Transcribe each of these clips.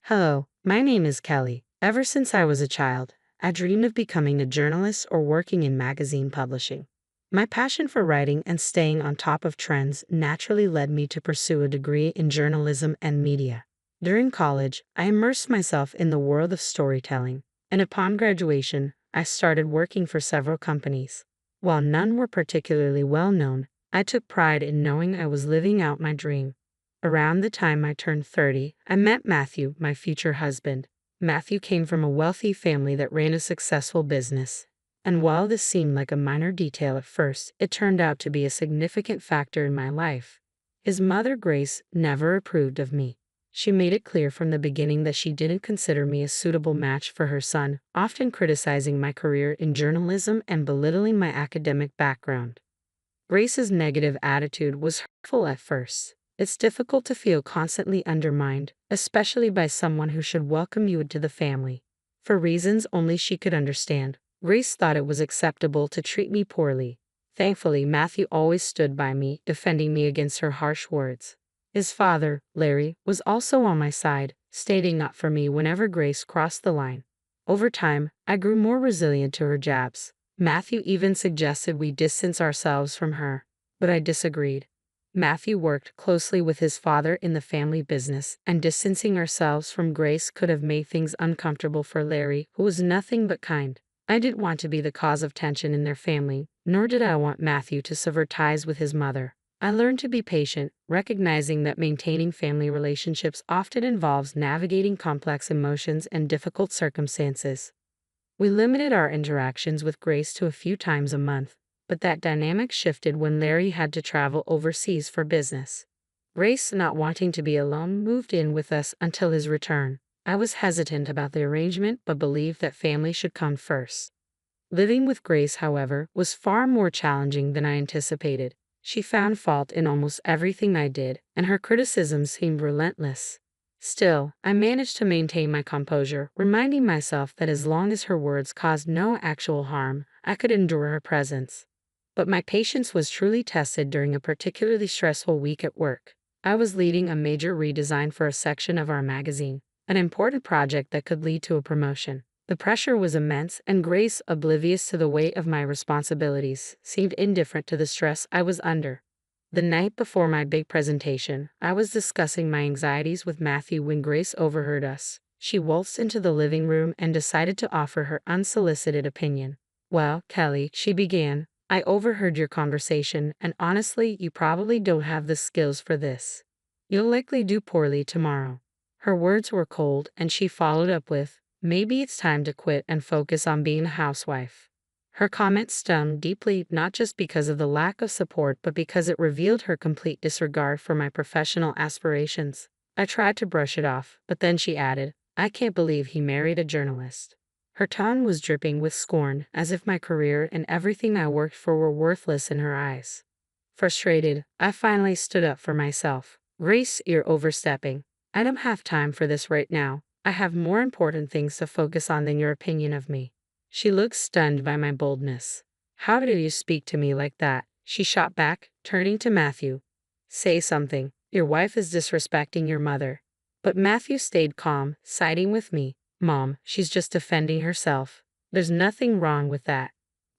Hello, my name is Kelly. Ever since I was a child, I dreamed of becoming a journalist or working in magazine publishing. My passion for writing and staying on top of trends naturally led me to pursue a degree in journalism and media. During college, I immersed myself in the world of storytelling, and upon graduation, I started working for several companies. While none were particularly well known, I took pride in knowing I was living out my dream. Around the time I turned 30, I met Matthew, my future husband. Matthew came from a wealthy family that ran a successful business. And while this seemed like a minor detail at first, it turned out to be a significant factor in my life. His mother, Grace, never approved of me. She made it clear from the beginning that she didn't consider me a suitable match for her son, often criticizing my career in journalism and belittling my academic background. Grace's negative attitude was hurtful at first. It's difficult to feel constantly undermined, especially by someone who should welcome you into the family. For reasons only she could understand, Grace thought it was acceptable to treat me poorly. Thankfully, Matthew always stood by me, defending me against her harsh words. His father, Larry, was also on my side, stating up for me whenever Grace crossed the line. Over time, I grew more resilient to her jabs. Matthew even suggested we distance ourselves from her, but I disagreed. Matthew worked closely with his father in the family business, and distancing ourselves from Grace could have made things uncomfortable for Larry, who was nothing but kind. I didn't want to be the cause of tension in their family, nor did I want Matthew to sever ties with his mother. I learned to be patient, recognizing that maintaining family relationships often involves navigating complex emotions and difficult circumstances. We limited our interactions with Grace to a few times a month, but that dynamic shifted when Larry had to travel overseas for business. Grace, not wanting to be alone, moved in with us until his return. I was hesitant about the arrangement but believed that family should come first. Living with Grace, however, was far more challenging than I anticipated. She found fault in almost everything I did, and her criticisms seemed relentless. Still, I managed to maintain my composure, reminding myself that as long as her words caused no actual harm, I could endure her presence. But my patience was truly tested during a particularly stressful week at work. I was leading a major redesign for a section of our magazine, an important project that could lead to a promotion. The pressure was immense, and Grace, oblivious to the weight of my responsibilities, seemed indifferent to the stress I was under. The night before my big presentation, I was discussing my anxieties with Matthew when Grace overheard us. She waltzed into the living room and decided to offer her unsolicited opinion. "Well, Kelly," she began, "I overheard your conversation, and honestly, you probably don't have the skills for this. You'll likely do poorly tomorrow." Her words were cold, and she followed up with, "Maybe it's time to quit and focus on being a housewife." Her comment stung deeply, not just because of the lack of support but because it revealed her complete disregard for my professional aspirations. I tried to brush it off, but then she added, "I can't believe he married a journalist." Her tone was dripping with scorn, as if my career and everything I worked for were worthless in her eyes. Frustrated, I finally stood up for myself. "Grace, you're overstepping. I don't have time for this right now. I have more important things to focus on than your opinion of me." She looked stunned by my boldness. "How dare you speak to me like that?" she shot back, turning to Matthew. "Say something. Your wife is disrespecting your mother." But Matthew stayed calm, siding with me. "Mom, she's just defending herself. There's nothing wrong with that."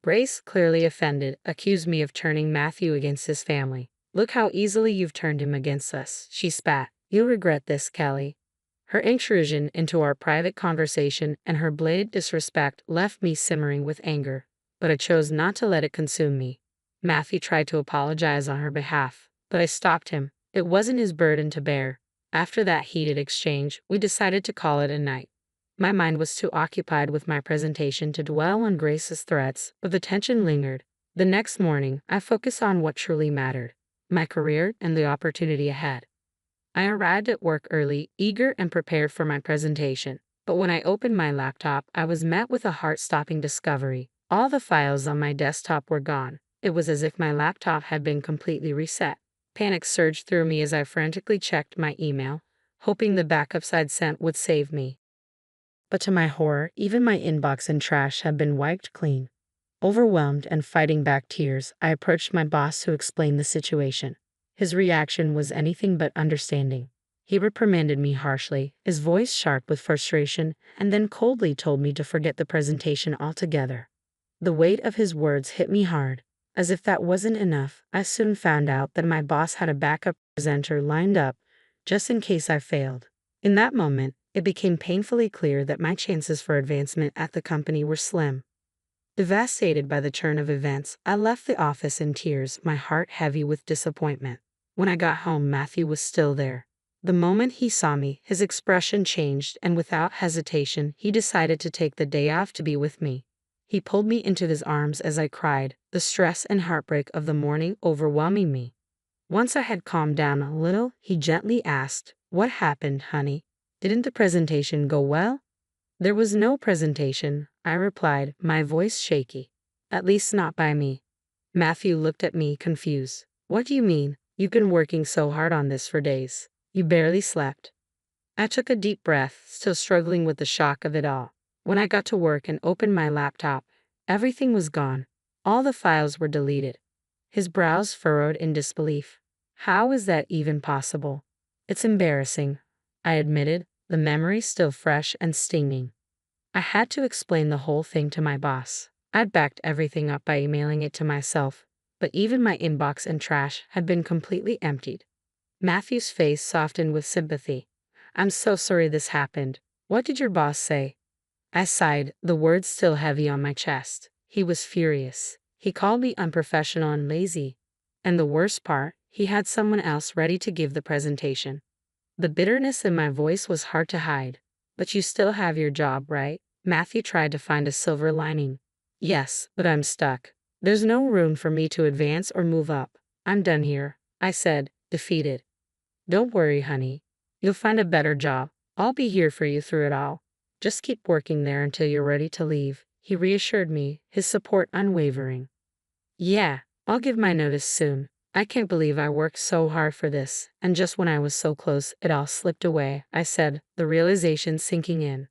Grace, clearly offended, accused me of turning Matthew against his family. "Look how easily you've turned him against us," she spat. "You'll regret this, Kelly." Her intrusion into our private conversation and her blatant disrespect left me simmering with anger, but I chose not to let it consume me. Matthew tried to apologize on her behalf, but I stopped him. It wasn't his burden to bear. After that heated exchange, we decided to call it a night. My mind was too occupied with my presentation to dwell on Grace's threats, but the tension lingered. The next morning, I focused on what truly mattered: my career and the opportunity ahead. I arrived at work early, eager and prepared for my presentation. But when I opened my laptop, I was met with a heart-stopping discovery. All the files on my desktop were gone. It was as if my laptop had been completely reset. Panic surged through me as I frantically checked my email, hoping the backups I'd sent would save me. But to my horror, even my inbox and trash had been wiped clean. Overwhelmed and fighting back tears, I approached my boss to explain the situation. His reaction was anything but understanding. He reprimanded me harshly, his voice sharp with frustration, and then coldly told me to forget the presentation altogether. The weight of his words hit me hard. As if that wasn't enough, I soon found out that my boss had a backup presenter lined up, just in case I failed. In that moment, it became painfully clear that my chances for advancement at the company were slim. Devastated by the turn of events, I left the office in tears, my heart heavy with disappointment. When I got home, Matthew was still there. The moment he saw me, his expression changed, and without hesitation, he decided to take the day off to be with me. He pulled me into his arms as I cried, the stress and heartbreak of the morning overwhelming me. Once I had calmed down a little, he gently asked, "What happened, honey? Didn't the presentation go well?" "There was no presentation," I replied, my voice shaky. "At least not by me." Matthew looked at me confused. "What do you mean? You've been working so hard on this for days. You barely slept." I took a deep breath, still struggling with the shock of it all. When I got to work and opened my laptop, everything was gone. All the files were deleted. His brows furrowed in disbelief. "How is that even possible?" "It's embarrassing," I admitted, the memory still fresh and stinging. I had to explain the whole thing to my boss. I'd backed everything up by emailing it to myself, but even my inbox and trash had been completely emptied. Matthew's face softened with sympathy. "I'm so sorry this happened. What did your boss say?" I sighed, the words still heavy on my chest. He was furious. He called me unprofessional and lazy. And the worst part, he had someone else ready to give the presentation. The bitterness in my voice was hard to hide. "But you still have your job, right?" Matthew tried to find a silver lining. "Yes, but I'm stuck. There's no room for me to advance or move up. I'm done here," I said, defeated. "Don't worry, honey. You'll find a better job. I'll be here for you through it all. Just keep working there until you're ready to leave," he reassured me, his support unwavering. "Yeah, I'll give my notice soon. I can't believe I worked so hard for this, and just when I was so close, it all slipped away," I said, the realization sinking in.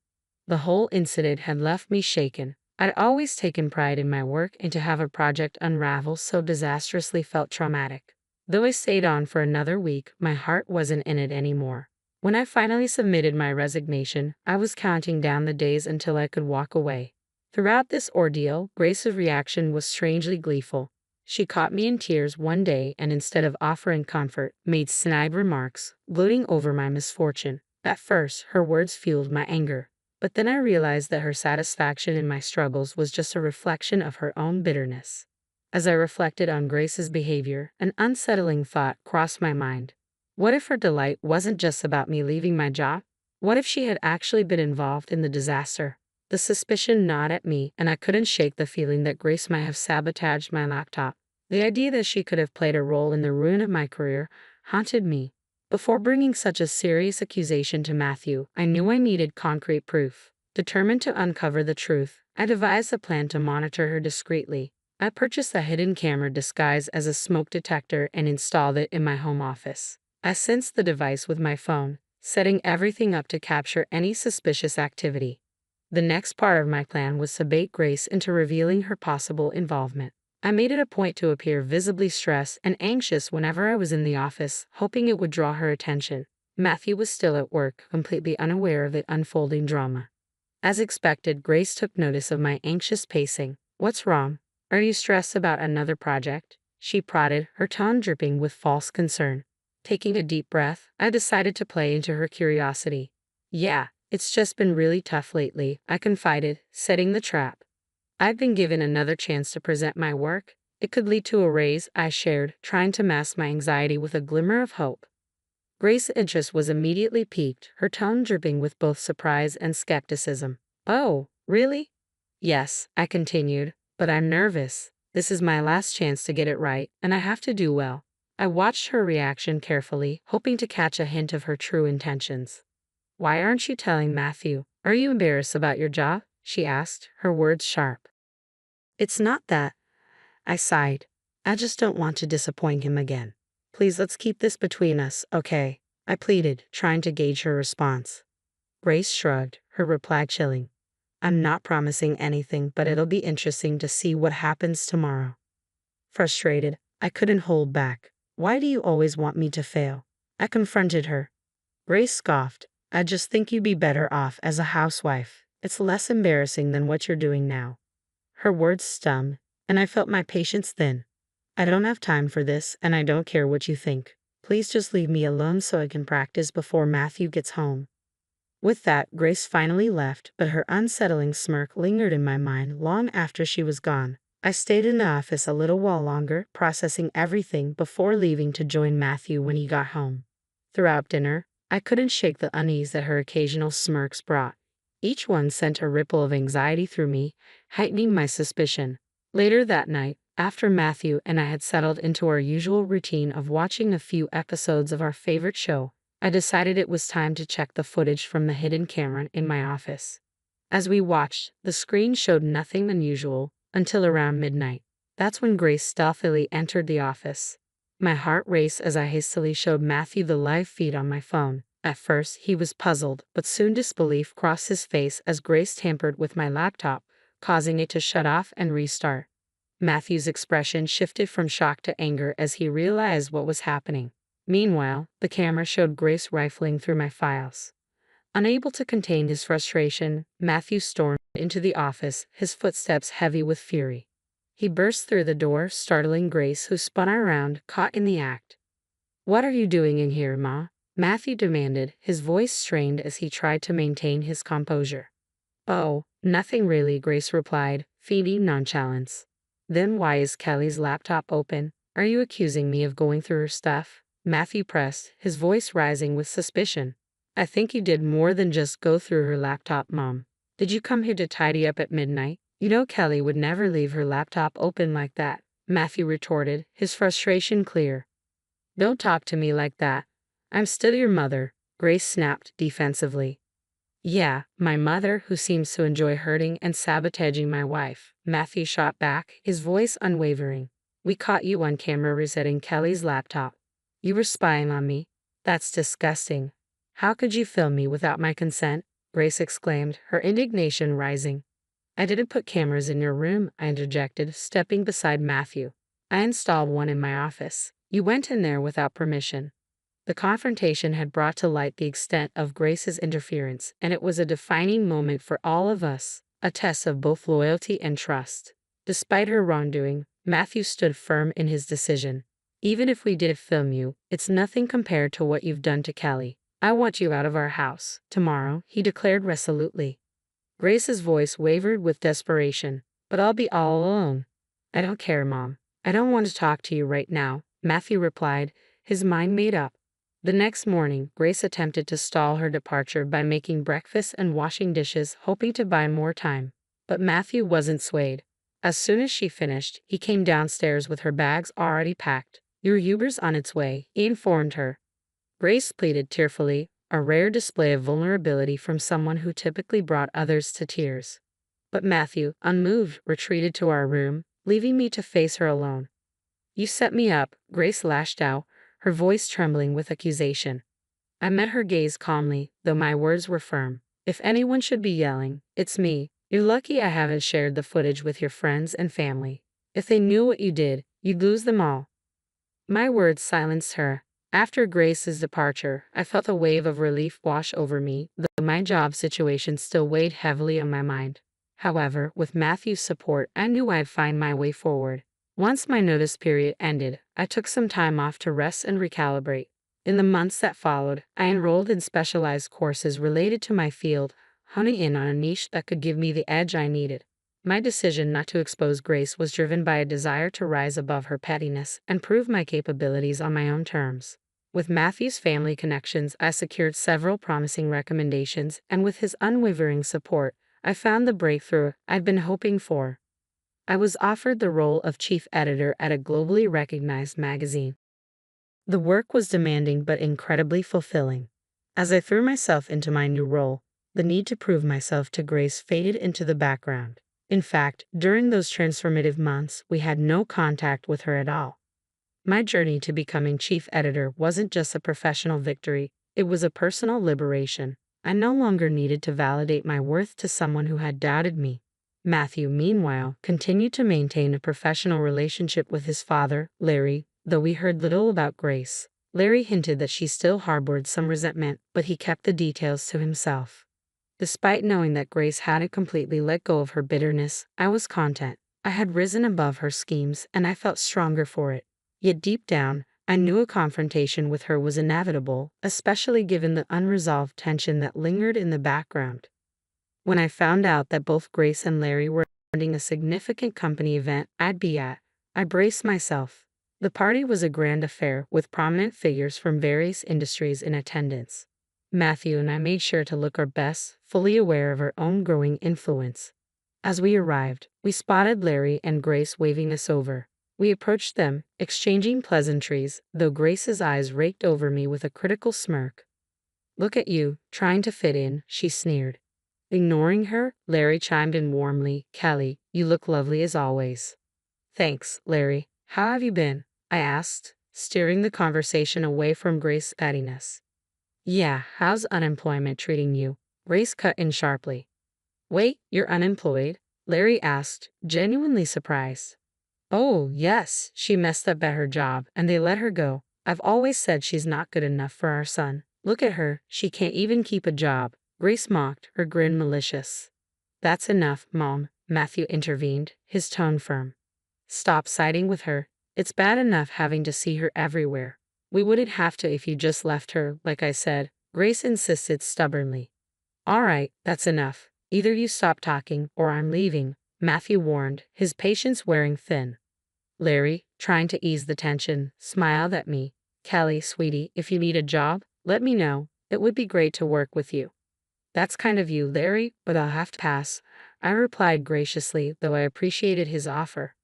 The whole incident had left me shaken. I'd always taken pride in my work, and to have a project unravel so disastrously felt traumatic. Though I stayed on for another week, my heart wasn't in it anymore. When I finally submitted my resignation, I was counting down the days until I could walk away. Throughout this ordeal, Grace's reaction was strangely gleeful. She caught me in tears one day and instead of offering comfort, made snide remarks, gloating over my misfortune. At first, her words fueled my anger, but then I realized that her satisfaction in my struggles was just a reflection of her own bitterness. As I reflected on Grace's behavior, an unsettling thought crossed my mind. What if her delight wasn't just about me leaving my job? What if she had actually been involved in the disaster? The suspicion gnawed at me, and I couldn't shake the feeling that Grace might have sabotaged my laptop. The idea that she could have played a role in the ruin of my career haunted me. Before bringing such a serious accusation to Matthew, I knew I needed concrete proof. Determined to uncover the truth, I devised a plan to monitor her discreetly. I purchased a hidden camera disguised as a smoke detector and installed it in my home office. I sensed the device with my phone, setting everything up to capture any suspicious activity. The next part of my plan was to bait Grace into revealing her possible involvement. I made it a point to appear visibly stressed and anxious whenever I was in the office, hoping it would draw her attention. Matthew was still at work, completely unaware of the unfolding drama. As expected, Grace took notice of my anxious pacing. "What's wrong? Are you stressed about another project?" she prodded, her tone dripping with false concern. Taking a deep breath, I decided to play into her curiosity. "Yeah, it's just been really tough lately," I confided, setting the trap. "I've been given another chance to present my work. It could lead to a raise," I shared, trying to mask my anxiety with a glimmer of hope. Grace's interest was immediately piqued, her tone dripping with both surprise and skepticism. "Oh, really?" "Yes," I continued, "but I'm nervous. This is my last chance to get it right, and I have to do well." I watched her reaction carefully, hoping to catch a hint of her true intentions. "Why aren't you telling Matthew? Are you embarrassed about your job?" she asked, her words sharp. "It's not that," I sighed. "I just don't want to disappoint him again. Please, let's keep this between us, okay?" I pleaded, trying to gauge her response. Grace shrugged, her reply chilling. "I'm not promising anything, but it'll be interesting to see what happens tomorrow." Frustrated, I couldn't hold back. "Why do you always want me to fail?" I confronted her. Grace scoffed. "I just think you'd be better off as a housewife. It's less embarrassing than what you're doing now." Her words stung, and I felt my patience thin. "I don't have time for this, and I don't care what you think. Please just leave me alone so I can practice before Matthew gets home." With that, Grace finally left, but her unsettling smirk lingered in my mind long after she was gone. I stayed in the office a little while longer, processing everything before leaving to join Matthew when he got home. Throughout dinner, I couldn't shake the unease that her occasional smirks brought. Each one sent a ripple of anxiety through me, heightening my suspicion. Later that night, after Matthew and I had settled into our usual routine of watching a few episodes of our favorite show, I decided it was time to check the footage from the hidden camera in my office. As we watched, the screen showed nothing unusual until around midnight. That's when Grace stealthily entered the office. My heart raced as I hastily showed Matthew the live feed on my phone. At first, he was puzzled, but soon disbelief crossed his face as Grace tampered with my laptop, causing it to shut off and restart. Matthew's expression shifted from shock to anger as he realized what was happening. Meanwhile, the camera showed Grace rifling through my files. Unable to contain his frustration, Matthew stormed into the office, his footsteps heavy with fury. He burst through the door, startling Grace, who spun around, caught in the act. "What are you doing in here, Ma?" Matthew demanded, his voice strained as he tried to maintain his composure. "Oh, nothing really," Grace replied, feigning nonchalance. "Then why is Kelly's laptop open? Are you accusing me of going through her stuff?" Matthew pressed, his voice rising with suspicion. "I think you did more than just go through her laptop, Mom. Did you come here to tidy up at midnight? You know Kelly would never leave her laptop open like that," Matthew retorted, his frustration clear. "Don't talk to me like that. I'm still your mother," Grace snapped defensively. "Yeah, my mother who seems to enjoy hurting and sabotaging my wife," Matthew shot back, his voice unwavering. "We caught you on camera resetting Kelly's laptop. You were spying on me? That's disgusting. How could you film me without my consent?" Grace exclaimed, her indignation rising. "I didn't put cameras in your room," I interjected, stepping beside Matthew. "I installed one in my office. You went in there without permission." The confrontation had brought to light the extent of Grace's interference, and it was a defining moment for all of us, a test of both loyalty and trust. Despite her wrongdoing, Matthew stood firm in his decision. "Even if we did film you, it's nothing compared to what you've done to Kelly. I want you out of our house tomorrow," he declared resolutely. Grace's voice wavered with desperation. "But I'll be all alone." "I don't care, Mom. I don't want to talk to you right now," Matthew replied, his mind made up. The next morning, Grace attempted to stall her departure by making breakfast and washing dishes, hoping to buy more time. But Matthew wasn't swayed. As soon as she finished, he came downstairs with her bags already packed. "Your Uber's on its way," he informed her. Grace pleaded tearfully, a rare display of vulnerability from someone who typically brought others to tears. But Matthew, unmoved, retreated to our room, leaving me to face her alone. "You set me up," Grace lashed out, her voice trembling with accusation. I met her gaze calmly, though my words were firm. "If anyone should be yelling, it's me. You're lucky I haven't shared the footage with your friends and family. If they knew what you did, you'd lose them all." My words silenced her. After Grace's departure, I felt a wave of relief wash over me, though my job situation still weighed heavily on my mind. However, with Matthew's support, I knew I'd find my way forward. Once my notice period ended, I took some time off to rest and recalibrate. In the months that followed, I enrolled in specialized courses related to my field, honing in on a niche that could give me the edge I needed. My decision not to expose Grace was driven by a desire to rise above her pettiness and prove my capabilities on my own terms. With Matthew's family connections, I secured several promising recommendations, and with his unwavering support, I found the breakthrough I'd been hoping for. I was offered the role of chief editor at a globally recognized magazine. The work was demanding but incredibly fulfilling. As I threw myself into my new role, the need to prove myself to Grace faded into the background. In fact, during those transformative months, we had no contact with her at all. My journey to becoming chief editor wasn't just a professional victory, it was a personal liberation. I no longer needed to validate my worth to someone who had doubted me. Matthew, meanwhile, continued to maintain a professional relationship with his father, Larry, though we heard little about Grace. Larry hinted that she still harbored some resentment, but he kept the details to himself. Despite knowing that Grace hadn't completely let go of her bitterness, I was content. I had risen above her schemes, and I felt stronger for it. Yet deep down, I knew a confrontation with her was inevitable, especially given the unresolved tension that lingered in the background. When I found out that both Grace and Larry were attending a significant company event I'd be at, I braced myself. The party was a grand affair with prominent figures from various industries in attendance. Matthew and I made sure to look our best, fully aware of our own growing influence. As we arrived, we spotted Larry and Grace waving us over. We approached them, exchanging pleasantries, though Grace's eyes raked over me with a critical smirk. "Look at you, trying to fit in," she sneered. Ignoring her, Larry chimed in warmly, "Kelly, you look lovely as always." "Thanks, Larry. How have you been?" I asked, steering the conversation away from Grace's pettiness. "Yeah, how's unemployment treating you?" Grace cut in sharply. "Wait, you're unemployed?" Larry asked, genuinely surprised. "Oh, yes, she messed up at her job, and they let her go. I've always said she's not good enough for our son. Look at her, she can't even keep a job." Grace mocked, her grin malicious. "That's enough, Mom," Matthew intervened, his tone firm. "Stop siding with her. It's bad enough having to see her everywhere. We wouldn't have to if you just left her, like I said," Grace insisted stubbornly. "All right, that's enough. Either you stop talking, or I'm leaving," Matthew warned, his patience wearing thin. Larry, trying to ease the tension, smiled at me. "Kelly, sweetie, if you need a job, let me know. It would be great to work with you." "That's kind of you, Larry, but I'll have to pass," I replied graciously, though I appreciated his offer.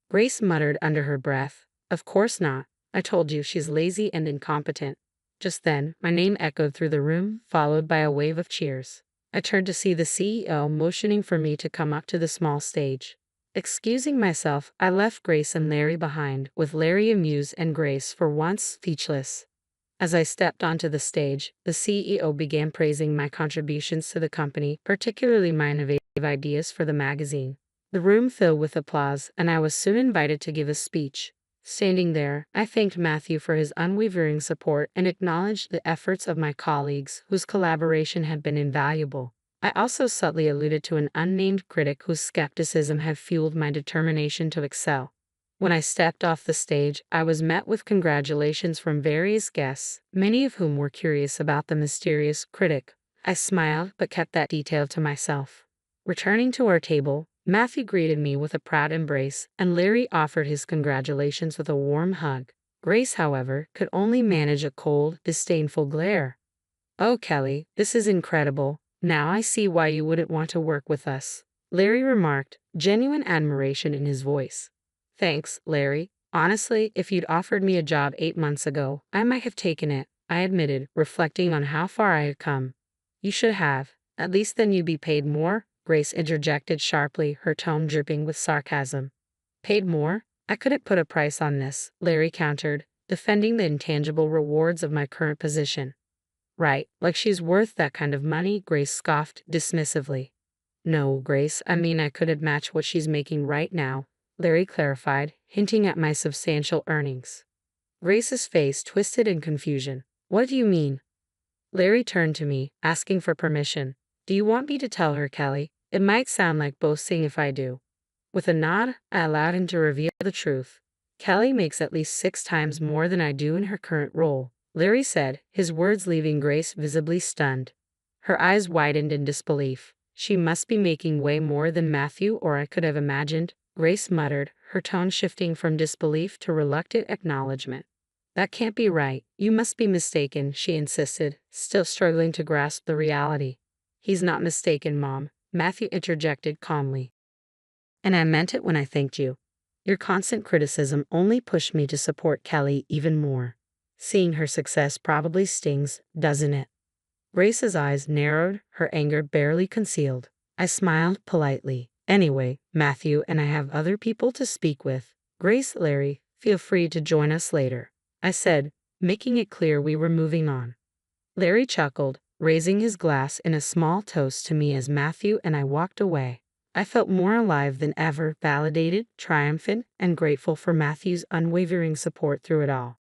Grace muttered under her breath, "Of course not. I told you she's lazy and incompetent." Just then, my name echoed through the room, followed by a wave of cheers. I turned to see the CEO motioning for me to come up to the small stage. Excusing myself, I left Grace and Larry behind, with Larry amused and Grace, for once, speechless. As I stepped onto the stage, the CEO began praising my contributions to the company, particularly my innovative ideas for the magazine. The room filled with applause, and I was soon invited to give a speech. Standing there, I thanked Matthew for his unwavering support and acknowledged the efforts of my colleagues, whose collaboration had been invaluable. I also subtly alluded to an unnamed critic whose skepticism had fueled my determination to excel. When I stepped off the stage, I was met with congratulations from various guests, many of whom were curious about the mysterious critic. I smiled, but kept that detail to myself. Returning to our table, Matthew greeted me with a proud embrace, and Larry offered his congratulations with a warm hug. Grace, however, could only manage a cold, disdainful glare. "Oh, Kelly, this is incredible. Now I see why you wouldn't want to work with us," Larry remarked, genuine admiration in his voice. "Thanks, Larry. Honestly, if you'd offered me a job 8 months ago, I might have taken it," I admitted, reflecting on how far I had come. "You should have. At least then you'd be paid more," Grace interjected sharply, her tone dripping with sarcasm. "Paid more? I couldn't put a price on this," Larry countered, defending the intangible rewards of my current position. "Right, like she's worth that kind of money," Grace scoffed dismissively. "No, Grace, I mean I couldn't match what she's making right now," Larry clarified, hinting at my substantial earnings. Grace's face twisted in confusion. "What do you mean?" Larry turned to me, asking for permission. "Do you want me to tell her, Kelly? It might sound like boasting if I do." With a nod, I allowed him to reveal the truth. "Kelly makes at least 6 times more than I do in her current role," Larry said, his words leaving Grace visibly stunned. Her eyes widened in disbelief. "She must be making way more than Matthew or I could have imagined," Grace muttered, her tone shifting from disbelief to reluctant acknowledgement. "That can't be right. You must be mistaken," she insisted, still struggling to grasp the reality. "He's not mistaken, Mom," Matthew interjected calmly. "And I meant it when I thanked you. Your constant criticism only pushed me to support Kelly even more. Seeing her success probably stings, doesn't it?" Grace's eyes narrowed, her anger barely concealed. I smiled politely. "Anyway, Matthew and I have other people to speak with. Grace, Larry, feel free to join us later," I said, making it clear we were moving on. Larry chuckled, raising his glass in a small toast to me as Matthew and I walked away. I felt more alive than ever, validated, triumphant, and grateful for Matthew's unwavering support through it all.